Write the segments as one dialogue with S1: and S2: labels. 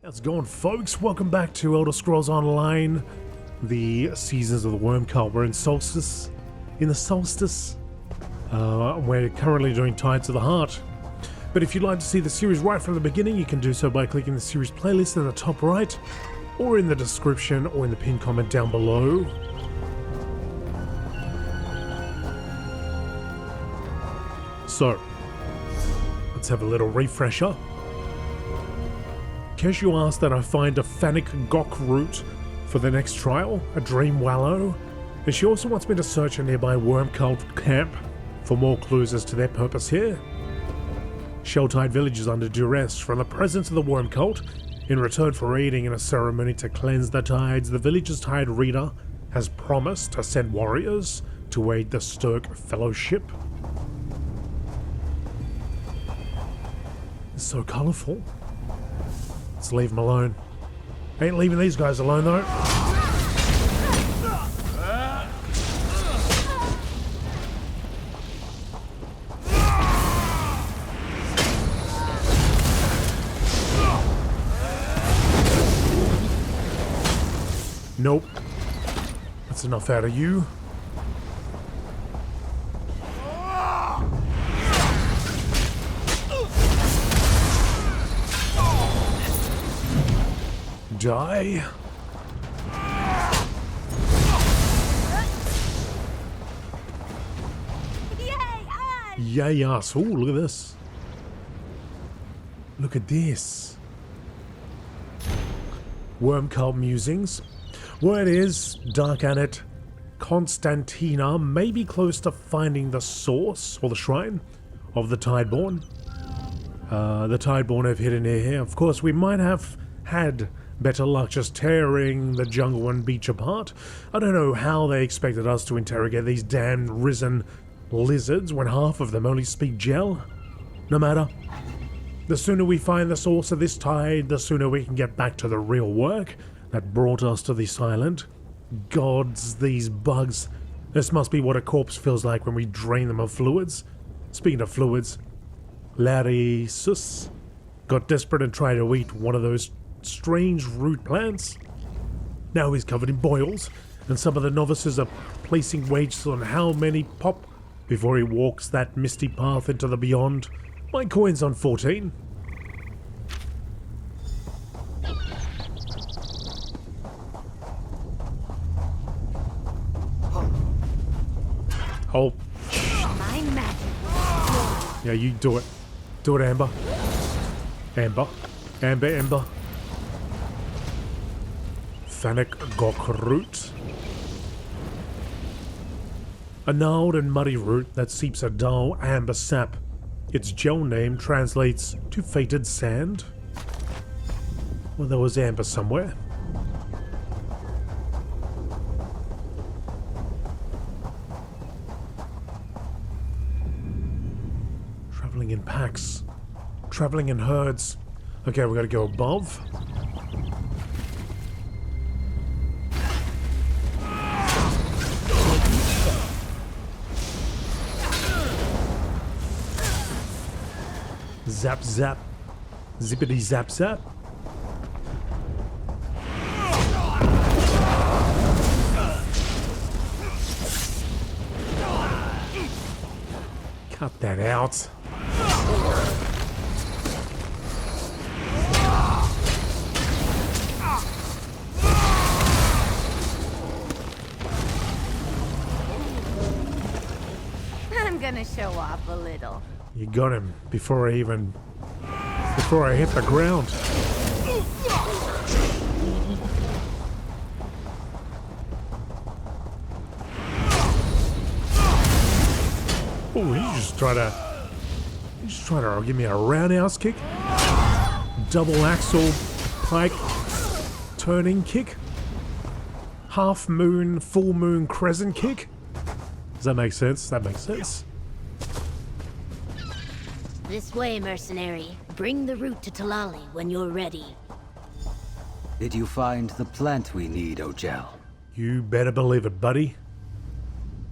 S1: How's it going, folks? Welcome back to Elder Scrolls Online, the Seasons of the Worm Cult. We're in Solstice. We're currently doing Tides of the Heart. But if you'd like to see the series right from the beginning, you can do so by clicking the series playlist in the top right, or in the description, or in the pinned comment down below. So, let's have a little refresher. In case you ask that I find a Fanic Gok root for the next trial, a Dream Wallow, and she also wants me to search a nearby Worm Cult camp for more clues as to their purpose here. Shelltide village is under duress from the presence of the Worm Cult. In return for aiding in a ceremony to cleanse the tides, the village's Tide Reader has promised to send warriors to aid the Stirk Fellowship. It's so colourful. Let's leave them alone. Ain't leaving these guys alone though. Nope. That's enough out of you. Die. Yay us. Ooh, look at this. Look at this. Worm Cult Musings. Word is, Dark Anet Constantina may be close to finding the source, or the shrine, of the Tideborn. The Tideborn have hidden here. Of course, we might have had better luck just tearing the jungle and beach apart. I don't know how they expected us to interrogate these damned risen lizards when half of them only speak gel. No matter. The sooner we find the source of this tide, the sooner we can get back to the real work that brought us to this island. Gods, these bugs. This must be what a corpse feels like when we drain them of fluids. Speaking of fluids, Larisus got desperate and tried to eat one of those strange root plants. Now he's covered in boils, and some of the novices are placing wagers on how many pop before he walks that misty path into the beyond. My coin's on 14. Oh.
S2: My magic.
S1: Yeah, you do it. Do it, Amber. Amber. Amber. Fanic Gok root. A gnarled and muddy root that seeps a dull amber sap. Its gel name translates to fated sand. Well, there was amber somewhere. Traveling in packs. Traveling in herds. Okay, we gotta go above. Zap zap. Zippity zap zap. Cut that out.
S2: I'm gonna show off a little.
S1: You got him before I hit the ground. Oh, he just tried to give me a roundhouse kick. Double axle pike turning kick. Half moon, full moon crescent kick. Does that make sense? That makes sense.
S2: This way, mercenary. Bring the root to Talali when you're ready.
S3: Did you find the plant we need, Ojel?
S1: You better believe it, buddy.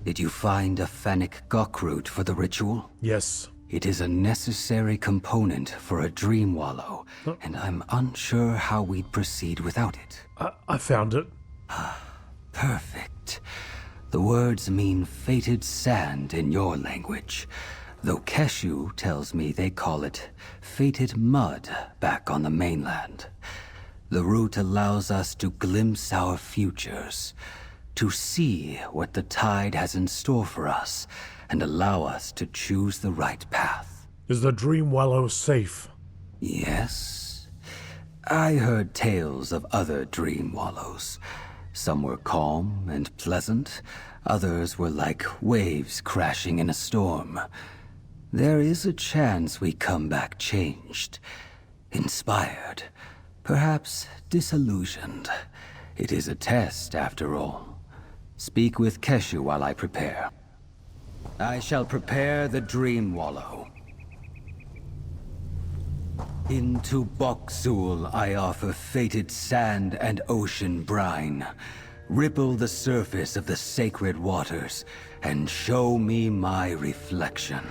S3: Did you find a Fanic Gok root for the ritual?
S1: Yes.
S3: It is a necessary component for a dream wallow, and I'm unsure how we'd proceed without it.
S1: I found it.
S3: Perfect. The words mean fated sand in your language, though Keshu tells me they call it fated mud back on the mainland. The root allows us to glimpse our futures, to see what the tide has in store for us, and allow us to choose the right path.
S1: Is the dream wallow safe?
S3: Yes. I heard tales of other dream wallows. Some were calm and pleasant, others were like waves crashing in a storm. There is a chance we come back changed, inspired, perhaps disillusioned. It is a test, after all. Speak with Keshu while I prepare. I shall prepare the dream wallow. Into Bokzul I offer fated sand and ocean brine. Ripple the surface of the sacred waters, and show me my reflection.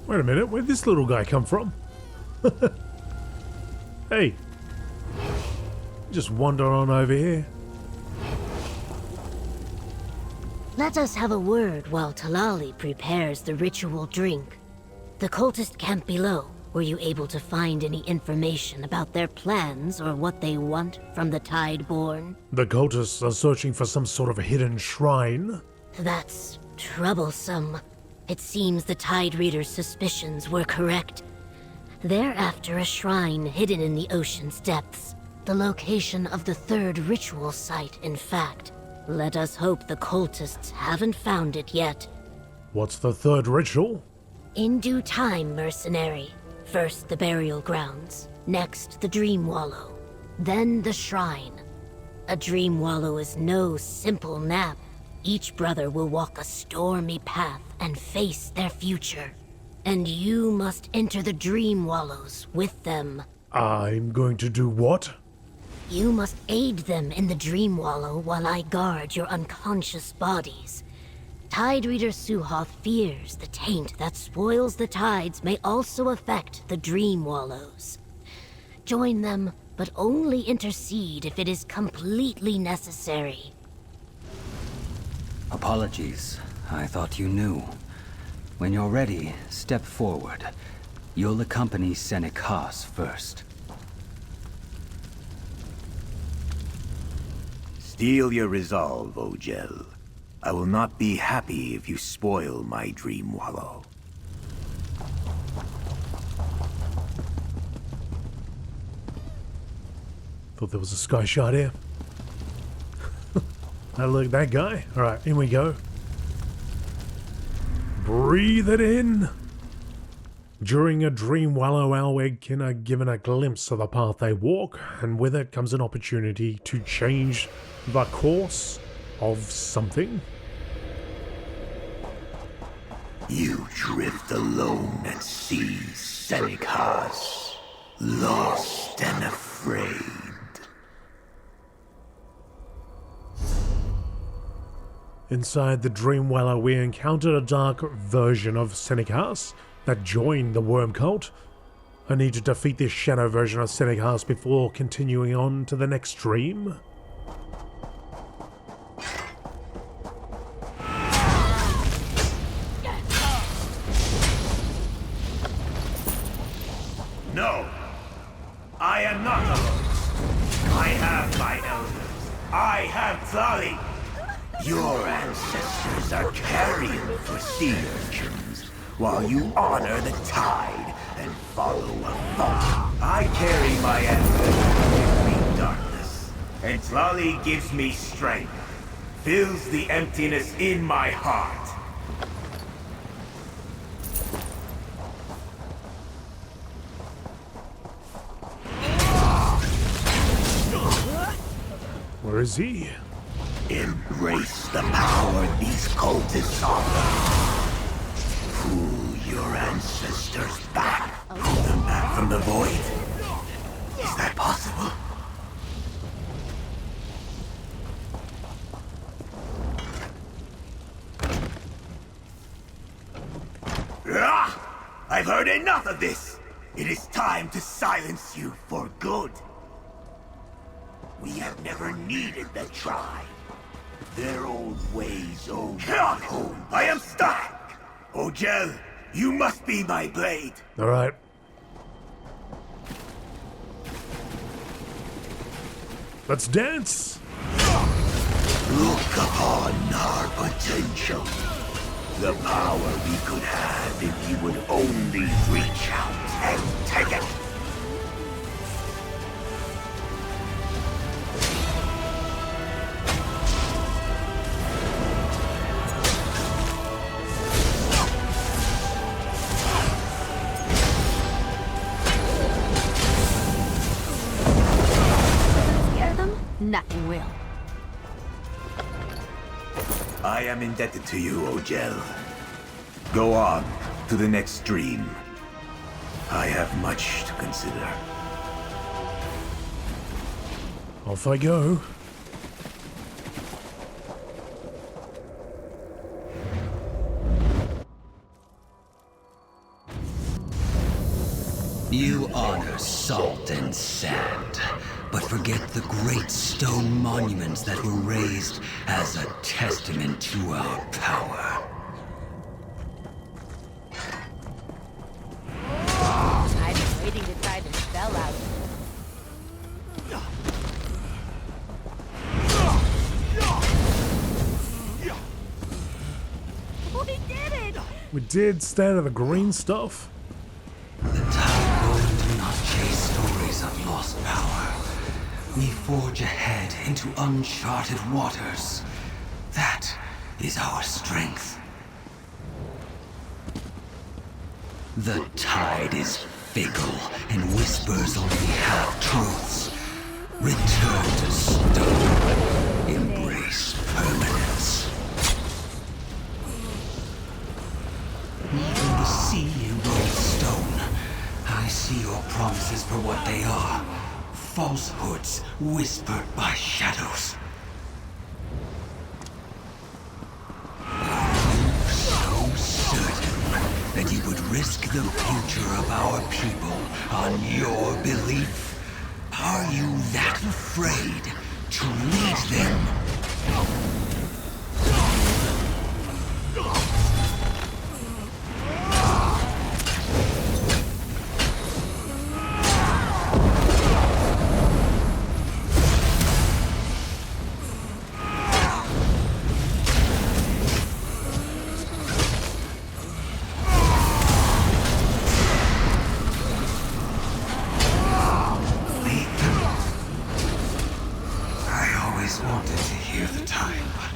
S1: Wait a minute, where'd this little guy come from? Hey. Just wander on over here.
S2: Let us have a word while Talali prepares the ritual drink. The cultist camp below, were you able to find any information about their plans or what they want from the Tideborn?
S1: The cultists are searching for some sort of hidden shrine.
S2: That's troublesome. It seems the Tide Reader's suspicions were correct. They're after a shrine hidden in the ocean's depths. The location of the third ritual site, in fact. Let us hope the cultists haven't found it yet.
S1: What's the third ritual?
S2: In due time, mercenary. First the burial grounds, next the dream wallow, then the shrine. A dream wallow is no simple nap. Each brother will walk a stormy path and face their future. And you must enter the dream wallows with them.
S1: I'm going to do what?
S2: You must aid them in the dream wallow while I guard your unconscious bodies. Tide Reader Suhoth fears the taint that spoils the tides may also affect the dream wallows. Join them, but only intercede if it is completely necessary.
S3: Apologies. I thought you knew. When you're ready, step forward. You'll accompany Senik Haas first.
S4: Steel your resolve, Ogel. I will not be happy if you spoil my dream wallow.
S1: Thought there was a sky shot here. Now look, that guy. Alright, in we go. Breathe it in. During a dream wallow, Alweg are given a glimpse of the path they walk, and with it comes an opportunity to change the course of something.
S4: You drift alone at sea, Senik Haas, lost and afraid.
S1: Inside the dream wallow, we encountered a dark version of Senik Haas that joined the worm cult. I need to defeat this shadow version of Senik Haas before continuing on to the next dream.
S4: No, I am not alone. I have my elders. I have Thali. Your ancestors are carrion for sea urchins, while you honor the tide and follow a fault. I carry my ancestors give me darkness, and Tlali gives me strength, fills the emptiness in my heart.
S1: Where is he?
S4: Embrace the power these cultists offer. Pull your ancestors back. Pull them back from the void. Is that possible? I've heard enough of this! It is time to silence you for good. We have never needed the tribe. Their old ways only home. I am stuck! Ogel, you must be my blade.
S1: Alright. Let's dance!
S4: Look upon our potential. The power we could have if you would only reach out and take it.
S2: Scare them? Nothing will.
S4: I am indebted to you, Ogel. Go on to the next dream. I have much to consider.
S1: Off I go.
S3: You honor salt and sand, but forget the great stone monuments that were raised as a testament to our power.
S2: I've been waiting to try this spell out. We did it!
S1: We did stand at the green stuff.
S3: The Tideborn do not chase stories of lost power. We forge ahead into uncharted waters. That is our strength. The tide is fickle and whispers only half-truths. Return to stone. Embrace permanence. Even the sea erodes stone. I see your promises for what they are. Falsehoods whispered by shadows. So certain that you would risk the future of our people on your belief? Are you that afraid to lead them? Wanted to hear the time, but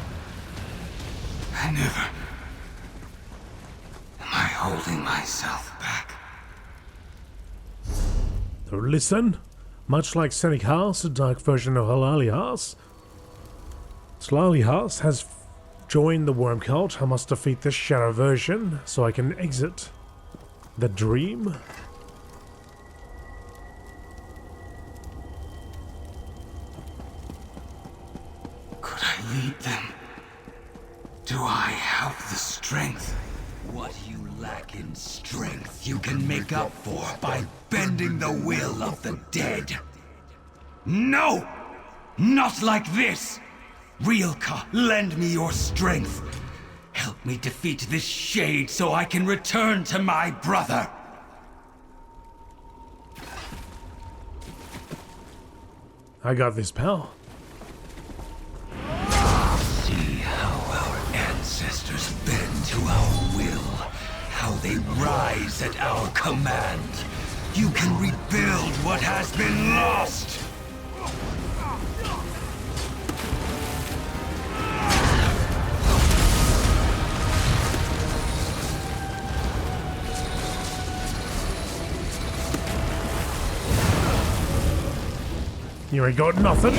S3: I never. Am I holding myself back?
S1: So listen, much like Scenic House, a dark version of Halali House, Slali House has joined the Worm Cult. I must defeat this shadow version so I can exit the dream.
S3: Lead them. Do I have the strength? What you lack in strength, you can make up for by bending the will of the dead. No! Not like this! Rilka, lend me your strength. Help me defeat this shade so I can return to my brother.
S1: I got this, pal.
S3: Ancestors bend to our will, how they rise at our command. You can rebuild what has been lost.
S1: You ain't got nothing.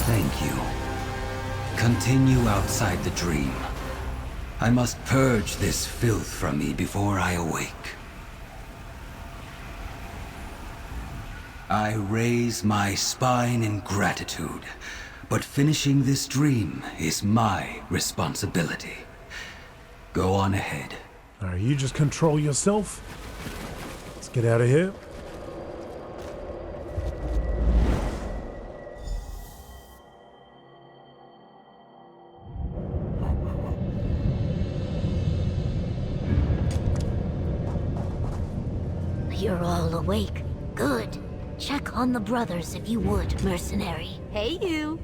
S3: Thank you. Continue outside the dream. I must purge this filth from me before I awake. I raise my spine in gratitude, but finishing this dream is my responsibility. Go on ahead.
S1: Alright, you just control yourself. Let's get out of here.
S2: You're all awake. Good. Check on the brothers if you would, mercenary.
S5: Hey, you.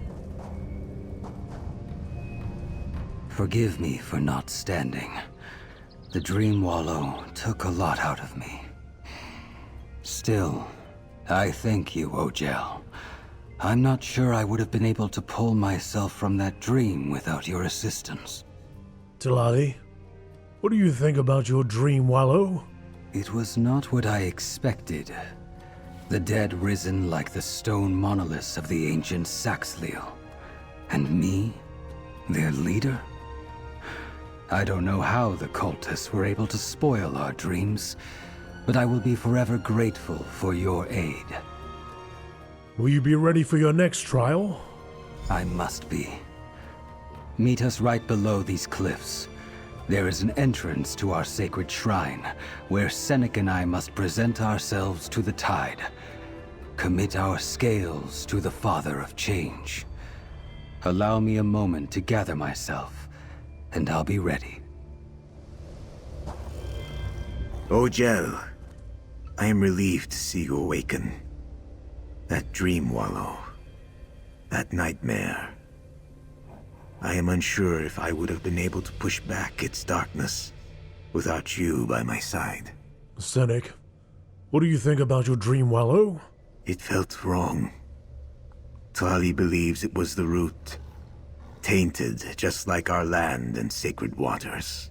S3: Forgive me for not standing. The Dream Wallow took a lot out of me. Still, I thank you, Ojel. I'm not sure I would have been able to pull myself from that dream without your assistance.
S1: Tilali, what do you think about your dream, Wallow?
S3: It was not what I expected. The dead risen like the stone monoliths of the ancient Saxhleel. And me, their leader? I don't know how the cultists were able to spoil our dreams, but I will be forever grateful for your aid.
S1: Will you be ready for your next trial?
S3: I must be. Meet us right below these cliffs. There is an entrance to our sacred shrine, where Senec and I must present ourselves to the tide. Commit our scales to the Father of Change. Allow me a moment to gather myself, and I'll be ready.
S4: Ojel, I am relieved to see you awaken. That dream, Wallow. That nightmare. I am unsure if I would have been able to push back its darkness without you by my side.
S1: Senec, what do you think about your dream, Wallow?
S4: It felt wrong. Tali believes it was the root. Tainted, just like our land and sacred waters.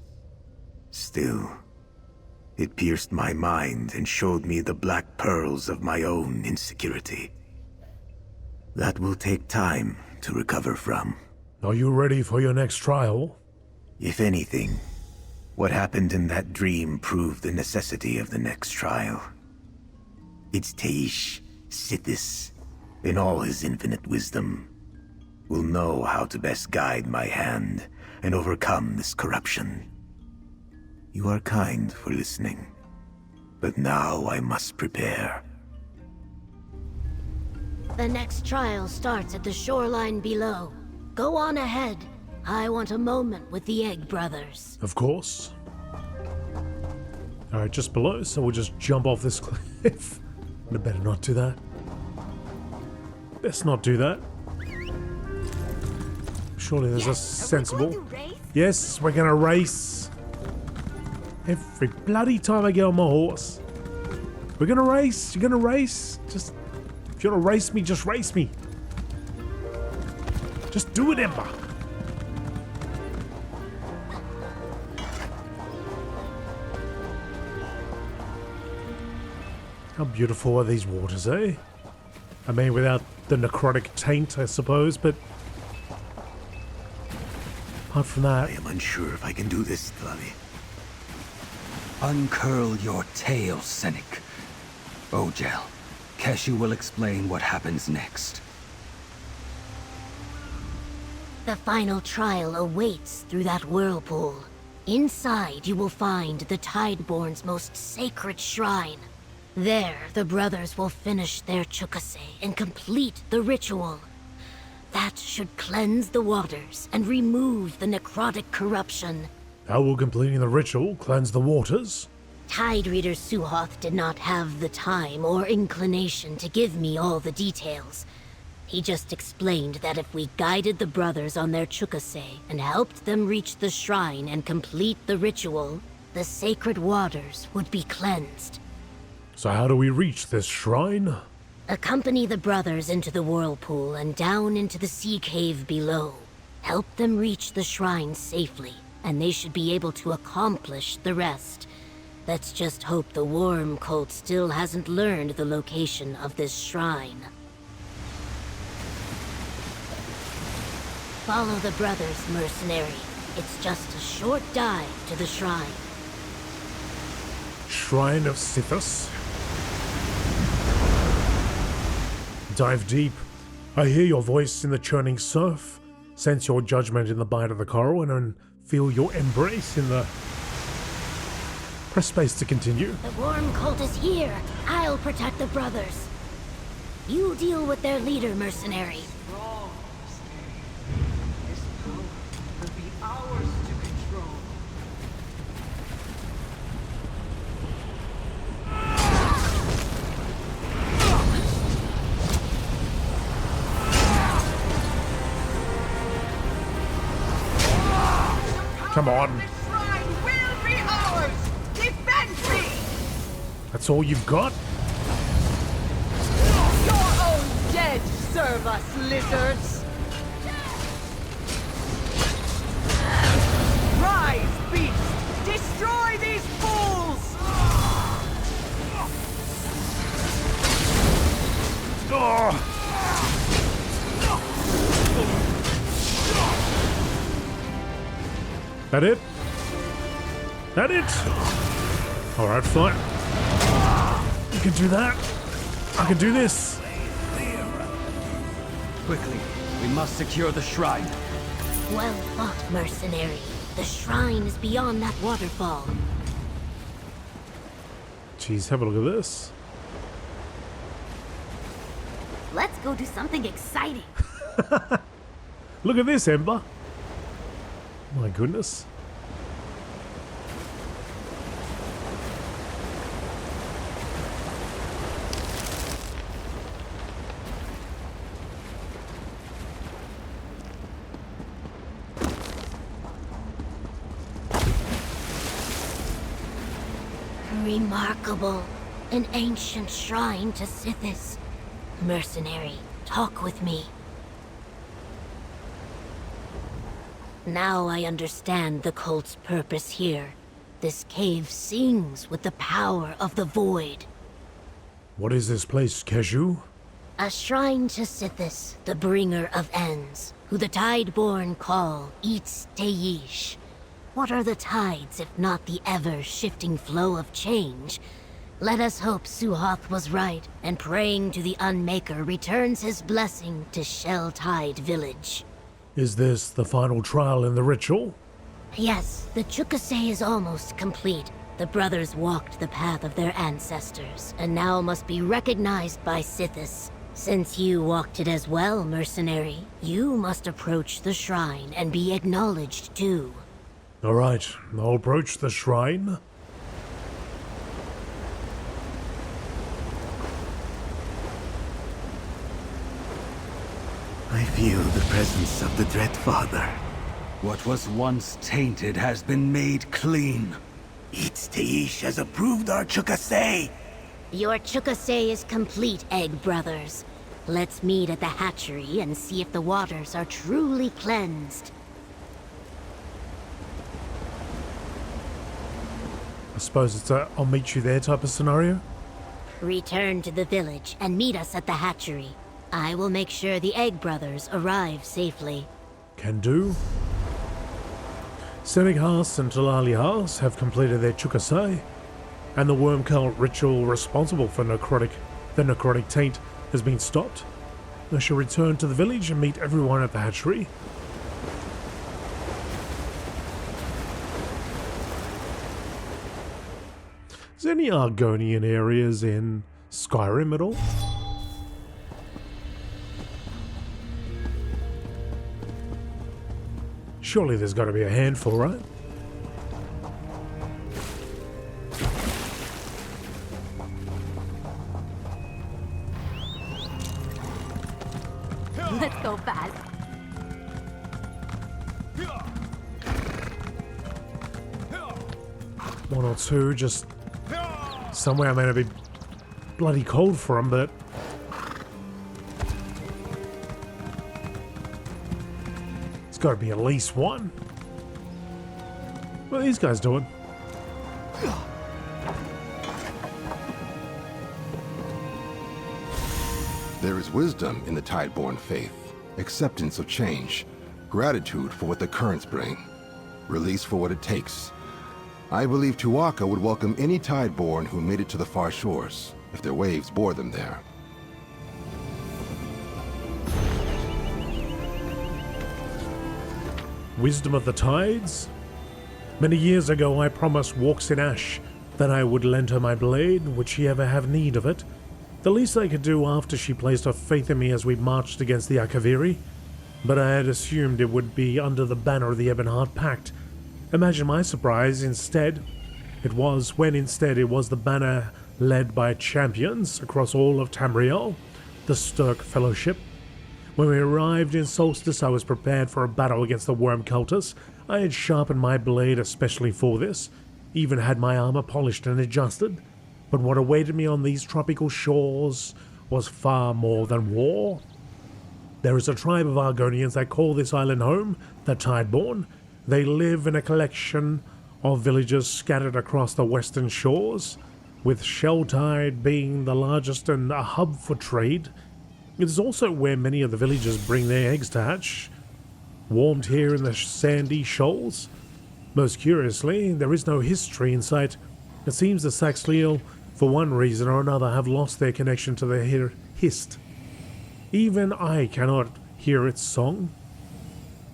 S4: Still, it pierced my mind and showed me the black pearls of my own insecurity. That will take time to recover from.
S1: Are you ready for your next trial?
S4: If anything, what happened in that dream proved the necessity of the next trial. It's Taish, Sithis, in all his infinite wisdom, will know how to best guide my hand and overcome this corruption. You are kind for listening, but now I must prepare.
S2: The next trial starts at the shoreline below. Go on ahead. I want a moment with the Egg Brothers.
S1: Of course. Alright, just below, so we'll just jump off this cliff. I better not do that. Best not do that. Surely there's a sensible... Yes, we're gonna race. Every bloody time I get on my horse. We're gonna race. You're gonna race. Just... If you wanna race me, just race me. Just do it, Ember. How beautiful are these waters, eh? I mean, without the necrotic taint, I suppose, but... Apart from that...
S4: I am unsure if I can do this, Tali.
S3: Uncurl your tail, Senec. Ojel, Keshu will explain what happens next.
S2: The final trial awaits through that whirlpool. Inside, you will find the Tideborn's most sacred shrine. There, the brothers will finish their Chukka-Sei and complete the ritual. That should cleanse the waters and remove the necrotic corruption.
S1: How will completing the ritual cleanse the waters?
S2: Tide Reader Suhoth did not have the time or inclination to give me all the details. He just explained that if we guided the brothers on their Chukka-Sei and helped them reach the shrine and complete the ritual, the sacred waters would be cleansed.
S1: So how do we reach this shrine?
S2: Accompany the brothers into the whirlpool and down into the sea cave below. Help them reach the shrine safely, and they should be able to accomplish the rest. Let's just hope the Worm Cult still hasn't learned the location of this shrine. Follow the brothers, mercenary. It's just a short dive to the shrine.
S1: Shrine of Sithis? Dive deep. I hear your voice in the churning surf. sense your judgment in the bite of the coral and feel your embrace in the... Press space to continue.
S2: The worm cult is here. I'll protect the brothers. You deal with their leader, mercenary.
S5: Wrong. This power will be ours to control.
S1: Come on.
S5: The shrine will be ours. Defend me.
S1: That's all you've got?
S5: Your own dead serve us, lizards. Rise, beast. Destroy these fools.
S1: Oh. That it? That it? Alright, fine. You can do that. I can do this.
S3: Quickly, we must secure the shrine.
S2: Well fought, mercenary. The shrine is beyond that waterfall.
S1: Jeez, have a look at this.
S2: Let's go do something exciting.
S1: Look at this, Ember. My goodness.
S2: Remarkable. An ancient shrine to Sithis. Mercenary, talk with me. Now I understand the cult's purpose here. This cave sings with the power of the void.
S1: What is this place, Keshu?
S2: A shrine to Sithis, the bringer of ends, who the Tideborn call Eats Teish. What are the tides if not the ever-shifting flow of change? Let us hope Suhoth was right, and praying to the Unmaker returns his blessing to Shell-Tide Village.
S1: Is this the final trial in the ritual?
S2: Yes, the Chukka-Sei is almost complete. The brothers walked the path of their ancestors, and now must be recognized by Sithis. Since you walked it as well, mercenary, you must approach the shrine and be acknowledged too.
S1: Alright, I'll approach the shrine.
S4: I feel the presence of the Dread Father.
S3: What was once tainted has been made clean.
S4: Eats Teish has approved our Chukka-Sei.
S2: Your Chukka-Sei is complete, Egg Brothers. Let's meet at the hatchery and see if the waters are truly cleansed.
S1: I suppose it's a I'll meet you there type of scenario.
S2: Return to the village and meet us at the hatchery. I will make sure the Egg Brothers arrive safely.
S1: Can do. Semig-Haas and Talali-Haas have completed their Chukka-Sei, and the worm cult ritual responsible for the necrotic taint has been stopped. I shall return to the village and meet everyone at the hatchery. Is there any Argonian areas in Skyrim at all? Surely there's got to be a handful, right?
S2: Let's go fast.
S1: One or two, just somewhere. I mean, it'd be bloody cold for them, but it's got to be at least one. What are these guys doing?
S6: There is wisdom in the Tideborn faith, acceptance of change, gratitude for what the currents bring, release for what it takes. I believe Tuatha would welcome any Tideborn who made it to the far shores, if their waves bore them there.
S1: Wisdom of the Tides? Many years ago I promised Walks in Ash that I would lend her my blade, would she ever have need of it. The least I could do after she placed her faith in me as we marched against the Akaviri, but I had assumed it would be under the banner of the Ebonheart Pact. Imagine my surprise, instead it was the banner led by champions across all of Tamriel, the Stirk Fellowship. When we arrived in Solstice, I was prepared for a battle against the worm cultists. I had sharpened my blade especially for this, even had my armor polished and adjusted. But what awaited me on these tropical shores was far more than war. There is a tribe of Argonians that call this island home, the Tideborn. They live in a collection of villages scattered across the western shores, with Shelltide being the largest and a hub for trade. It is also where many of the villagers bring their eggs to hatch, warmed here in the sandy shoals. Most curiously, there is no history in sight. It seems the Saxhleel, for one reason or another, have lost their connection to the Hist. Even I cannot hear its song,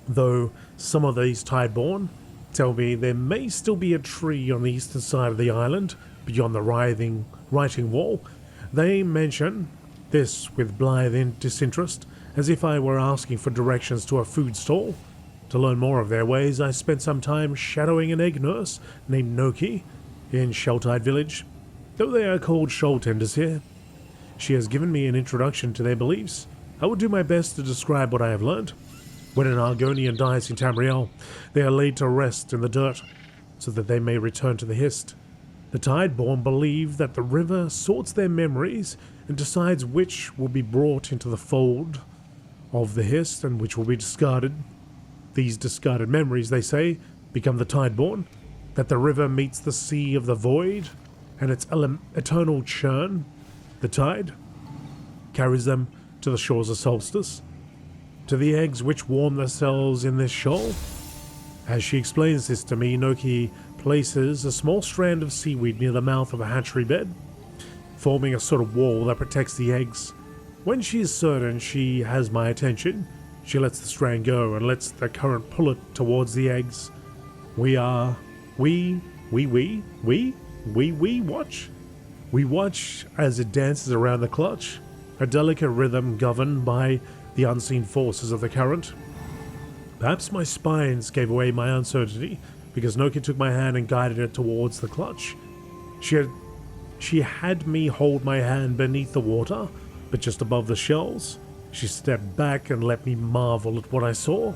S1: though some of these Tideborn tell me there may still be a tree on the eastern side of the island, beyond the writing wall. They mention this with blithe disinterest, as if I were asking for directions to a food stall. To learn more of their ways, I spent some time shadowing an egg nurse named Noki in Shelltide village, though they are called shoal tenders here. She has given me an introduction to their beliefs. I will do my best to describe what I have learned. When an Argonian dies in Tamriel, they are laid to rest in the dirt, so that they may return to the Hist. The Tideborn believe that the river sorts their memories and decides which will be brought into the fold of the Hist and which will be discarded. These discarded memories, they say, become the Tideborn, that the river meets the sea of the void, and its eternal churn, the tide, carries them to the shores of Solstice, to the eggs which warm themselves in this shoal. As she explains this to me, Noki places a small strand of seaweed near the mouth of a hatchery bed, forming a sort of wall that protects the eggs. When she is certain she has my attention, she lets the strand go and lets the current pull it towards the eggs. We watch. We watch as it dances around the clutch, a delicate rhythm governed by the unseen forces of the current. Perhaps my spines gave away my uncertainty, because Noki took my hand and guided it towards the clutch. She had me hold my hand beneath the water, but just above the shells. She stepped back and let me marvel at what I saw.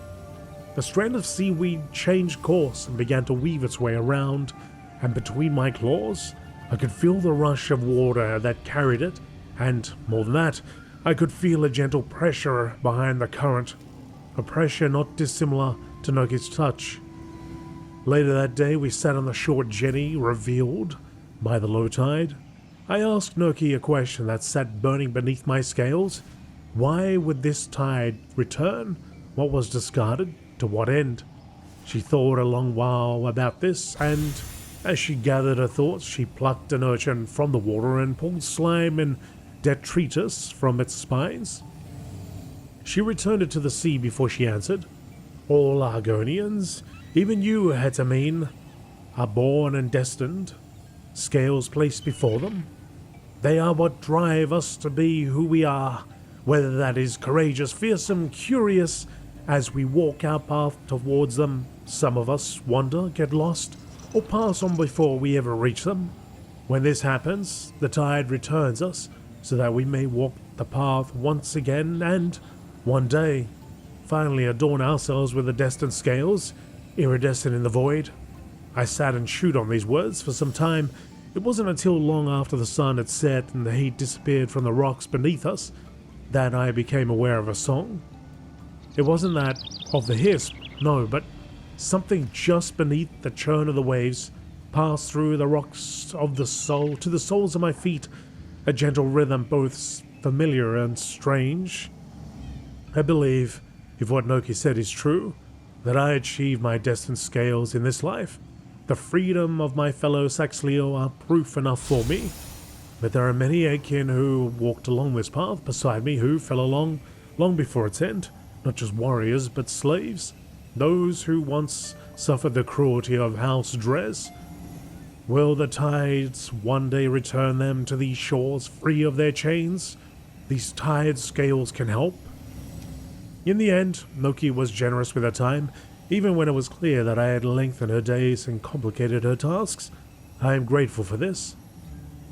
S1: The strand of seaweed changed course and began to weave its way around, and between my claws, I could feel the rush of water that carried it, and, more than that, I could feel a gentle pressure behind the current, a pressure not dissimilar to Noki's touch. Later that day, we sat on the short jetty, revealed by the low tide. I asked Noki a question that sat burning beneath my scales. Why would this tide return? What was discarded? To what end? She thought a long while about this, and as she gathered her thoughts, she plucked an urchin from the water and pulled slime and detritus from its spines. She returned it to the sea before she answered. All Argonians, even you, Hetamine, are born and destined, scales placed before them. They are what drive us to be who we are, whether that is courageous, fearsome, curious. As we walk our path towards them, some of us wander, get lost, or pass on before we ever reach them. When this happens, the tide returns us, so that we may walk the path once again and, one day, finally adorn ourselves with the destined scales, iridescent in the void. I sat and chewed on these words for some time. It wasn't until long after the sun had set and the heat disappeared from the rocks beneath us that I became aware of a song. It wasn't that of the Hisp, no, but something just beneath the churn of the waves passed through the rocks of the soul to the soles of my feet, a gentle rhythm both familiar and strange. I believe, if what Noki said is true, that I achieved my destined scales in this life. The freedom of my fellow Saxhleel are proof enough for me, but there are many Akin who walked along this path beside me who fell along long before its end, not just warriors but slaves. Those who once suffered the cruelty of House Dress, will the tides one day return them to these shores free of their chains? These tide scales can help. In the end, Loki was generous with her time, even when it was clear that I had lengthened her days and complicated her tasks. I am grateful for this.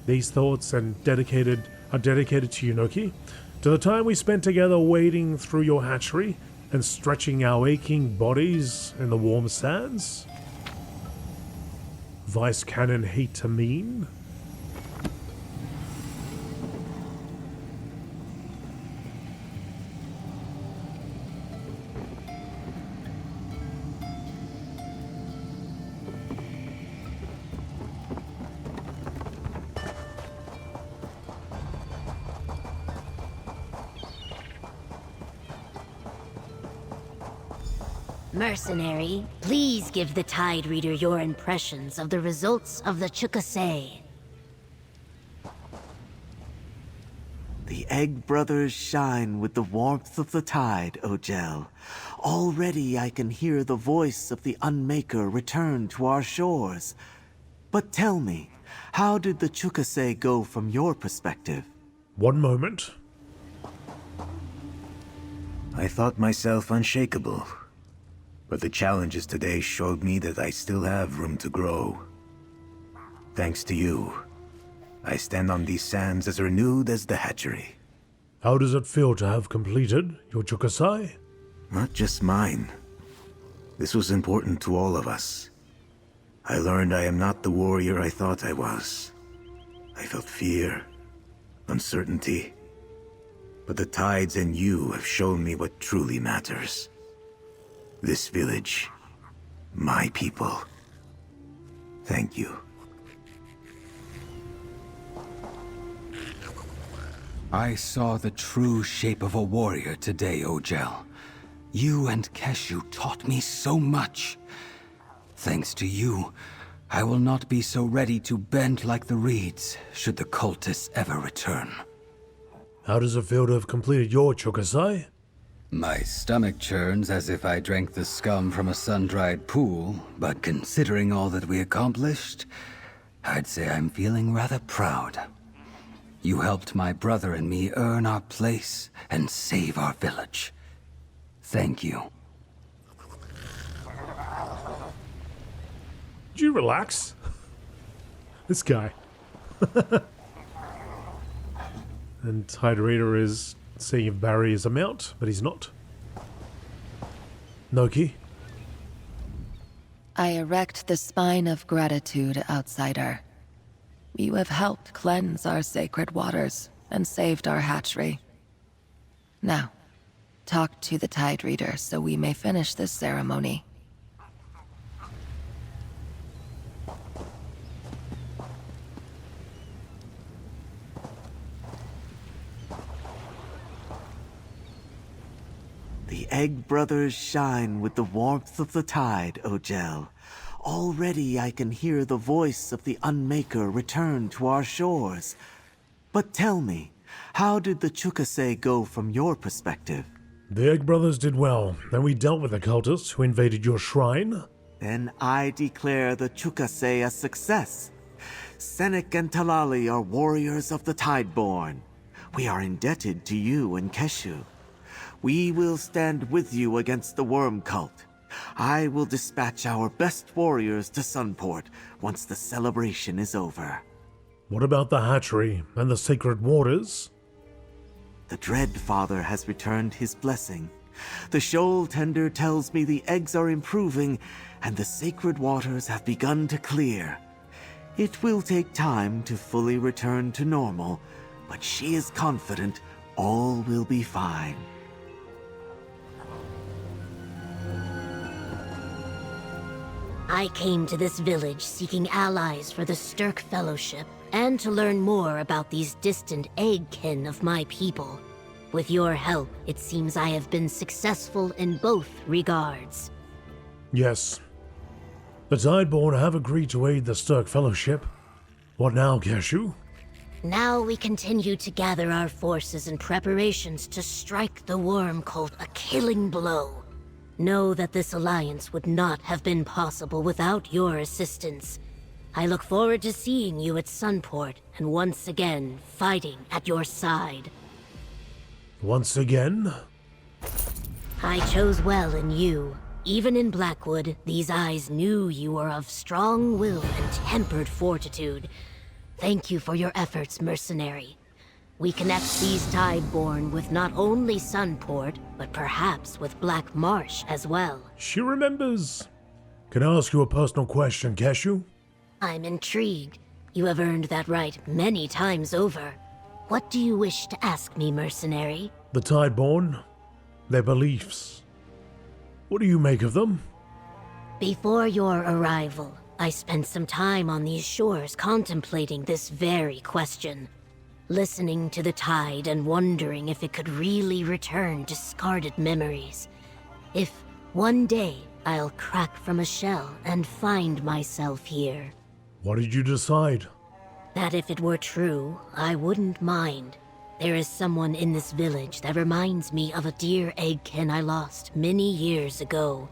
S1: These thoughts are dedicated to you, Loki, to the time we spent together wading through your hatchery and stretching our aching bodies in the warm sands. Vice Canon hate to mean.
S2: Mercenary, please give the Tide Reader your impressions of the results of the Chukka-Sei.
S7: The Egg Brothers shine with the warmth of the tide, Ogel. Already I can hear the voice of the Unmaker return to our shores. But tell me, how did the Chukka-Sei go from your perspective?
S1: One moment.
S8: I thought myself unshakable. But the challenges today showed me that I still have room to grow. Thanks to you, I stand on these sands as renewed as the hatchery.
S1: How does it feel to have completed your Chukka-Sei?
S8: Not just mine. This was important to all of us. I learned I am not the warrior I thought I was. I felt fear, uncertainty. But the tides and you have shown me what truly matters. This village, my people. Thank you.
S3: I saw the true shape of a warrior today, Ogel. You and Keshu taught me so much. Thanks to you, I will not be so ready to bend like the reeds should the cultists ever return.
S1: How does it feel to have completed your Chukka-Sei?
S3: My stomach churns as if I drank the scum from a sun-dried pool, but considering all that we accomplished, I'd say I'm feeling rather proud. You helped my brother and me earn our place and save our village. Thank you.
S1: Did you relax? This guy. And Tide Reader is seeing if Barry is a mount, but he's not. Noki?
S9: I erect the spine of gratitude, outsider. You have helped cleanse our sacred waters and saved our hatchery. Now, talk to the Tide Reader so we may finish this ceremony.
S7: The Egg Brothers shine with the warmth of the tide, Ogel. Already I can hear the voice of the Unmaker return to our shores. But tell me, how did the Chukka-Sei go from your perspective?
S1: The Egg Brothers did well, and we dealt with the cultists who invaded your shrine.
S7: Then I declare the Chukka-Sei a success. Senek and Talali are warriors of the Tideborn. We are indebted to you and Keshu. We will stand with you against the Worm Cult. I will dispatch our best warriors to Sunport once the celebration is over.
S1: What about the hatchery and the sacred waters?
S7: The Dread Father has returned his blessing. The Shoal Tender tells me the eggs are improving and the sacred waters have begun to clear. It will take time to fully return to normal, but she is confident all will be fine.
S2: I came to this village seeking allies for the Stirk Fellowship, and to learn more about these distant egg-kin of my people. With your help, it seems I have been successful in both regards.
S1: Yes. The Tideborn have agreed to aid the Stirk Fellowship. What now, Keshu?
S2: Now we continue to gather our forces in preparations to strike the Worm Cult a killing blow. know that this alliance would not have been possible without your assistance. I look forward to seeing you at Sunport and once again fighting at your side.
S1: Once again?
S2: I chose well in you. Even in Blackwood, these eyes knew you were of strong will and tempered fortitude. Thank you for your efforts, mercenary. We connect these Tideborn with not only Sunport, but perhaps with Black Marsh as well.
S1: She remembers. Can I ask you a personal question, Keshu?
S2: I'm intrigued. You have earned that right many times over. What do you wish to ask me, mercenary?
S1: The Tideborn, their beliefs. What do you make of them?
S2: Before your arrival, I spent some time on these shores contemplating this very question. Listening to the tide and wondering if it could really return discarded memories. If one day I'll crack from a shell and find myself here.
S1: What did you decide?
S2: That if it were true, I wouldn't mind. There is someone in this village that reminds me of a dear eggkin I lost many years ago.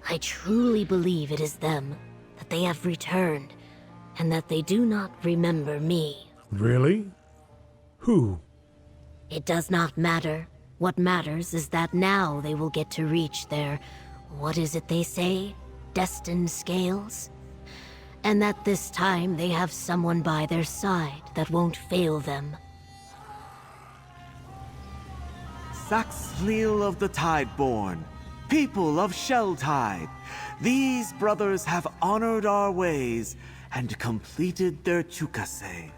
S2: I truly believe it is them, that they have returned, and that they do not remember me.
S1: Really? Who?
S2: It does not matter. What matters is that now they will get to reach their, what is it they say? Destined scales? And that this time they have someone by their side that won't fail them.
S7: Saxhleel of the Tideborn, people of Shelltide, these brothers have honored our ways and completed their Chukka-Sei.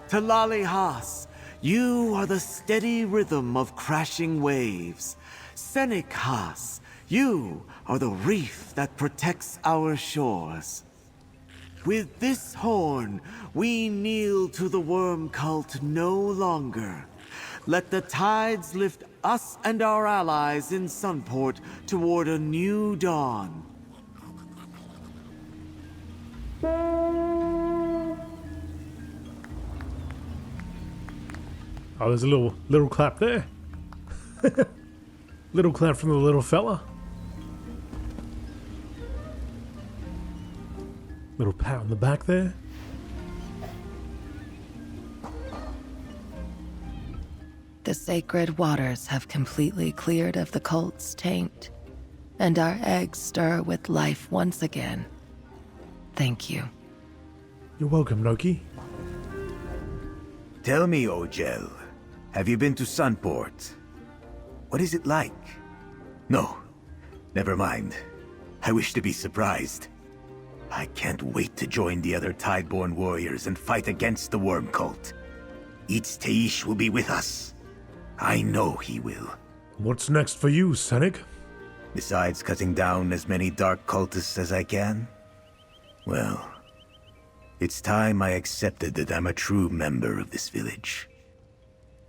S7: Talali Haas, you are the steady rhythm of crashing waves. Senik Haas, you are the reef that protects our shores. With this horn, we kneel to the worm cult no longer. Let the tides lift us and our allies in Sunport toward a new dawn.
S1: Oh, there's a little clap there. Little clap from the little fella. Little pat on the back there.
S9: The sacred waters have completely cleared of the cult's taint, and our eggs stir with life once again. Thank you.
S1: You're welcome, Loki.
S8: Tell me, Ojel, have you been to Sunport? What is it like? No, never mind. I wish to be surprised. I can't wait to join the other Tideborn warriors and fight against the worm cult. Eats Teish will be with us. I know he will.
S1: What's next for you, Senik?
S8: Besides cutting down as many dark cultists as I can? Well, it's time I accepted that I'm a true member of this village.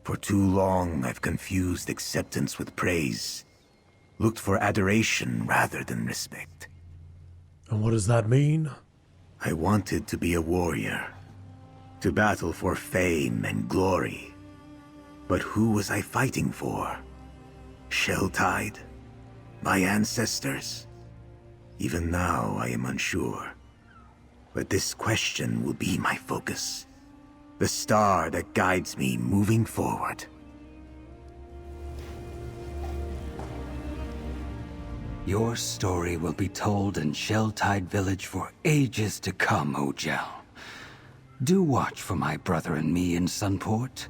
S8: For too long, I've confused acceptance with praise. Looked for adoration rather than respect.
S1: And what does that mean?
S8: I wanted to be a warrior. To battle for fame and glory. But who was I fighting for? Shelltide? My ancestors? Even now, I am unsure. But this question will be my focus. The star that guides me moving forward.
S3: Your story will be told in Shelltide Village for ages to come, Ojel. Do watch for my brother and me in Sunport.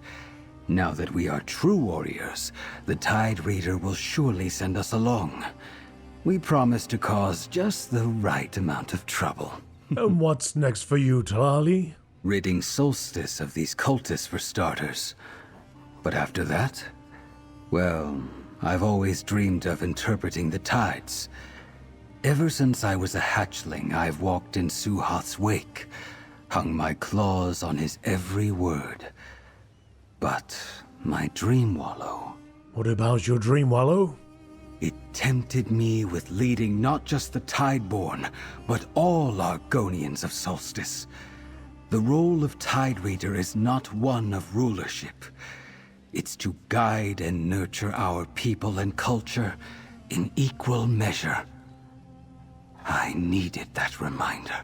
S3: Now that we are true warriors, the Tide Reader will surely send us along. We promise to cause just the right amount of trouble.
S1: And what's next for you, Talali?
S3: Ridding Solstice of these cultists for starters. But after that, well, I've always dreamed of interpreting the tides. Ever since I was a hatchling, I've walked in Suhath's wake, hung my claws on his every word. But my dream wallow...
S1: What about your dream wallow?
S3: It tempted me with leading not just the Tideborn, but all Argonians of Solstice. The role of Tide Reader is not one of rulership. It's to guide and nurture our people and culture in equal measure. I needed that reminder.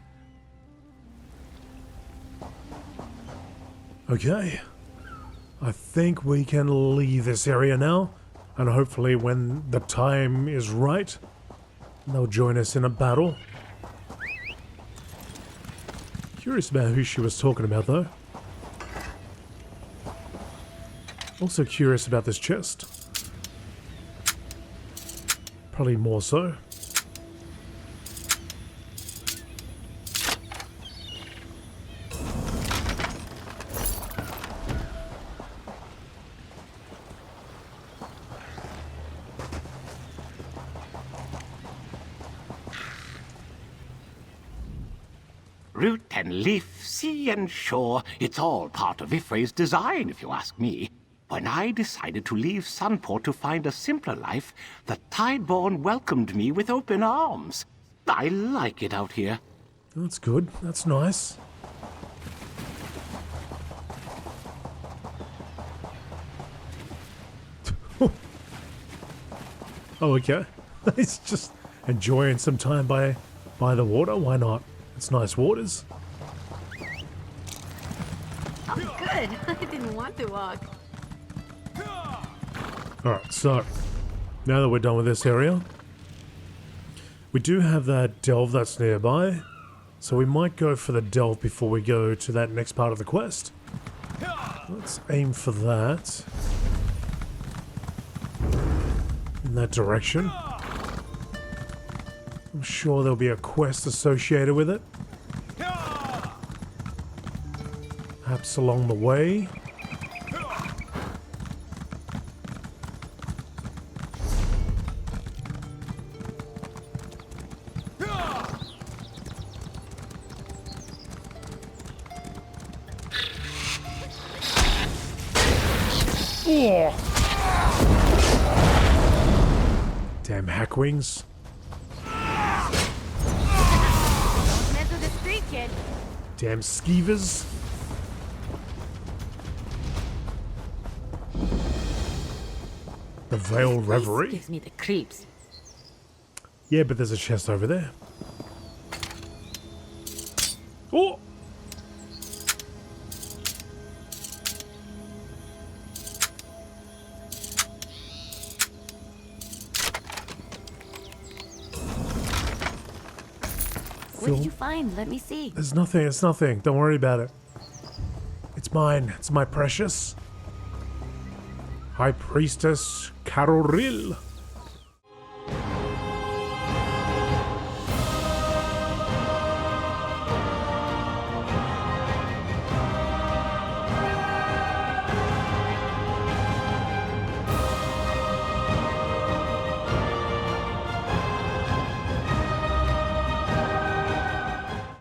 S1: Okay. I think we can leave this area now, and hopefully when the time is right, they'll join us in a battle. Curious about who she was talking about, though. Also curious about this chest. Probably more so.
S10: Root and leaf, sea and shore, it's all part of Ifre's design, if you ask me. When I decided to leave Sunport to find a simpler life, the Tideborn welcomed me with open arms. I like it out here.
S1: That's good. That's nice. Oh, okay. He's just enjoying some time by the water. Why not? It's nice waters.
S11: Oh, good. I didn't want to walk.
S1: Alright, so now that we're done with this area, we do have that delve that's nearby, so we might go for the delve before we go to that next part of the quest. Let's aim for that. In that direction. I'm sure there'll be a quest associated with it. Perhaps along the way. Oh. Damn hackwings.
S11: Don't mess with the street kid.
S1: Damn skeevers. The Veiled Reverie.
S2: Gives me the creeps.
S1: Yeah, but there's a chest over there. Oh!
S11: What did you find? Let me see.
S1: There's nothing, it's nothing. Don't worry about it. It's mine. It's my precious. High Priestess Caroril.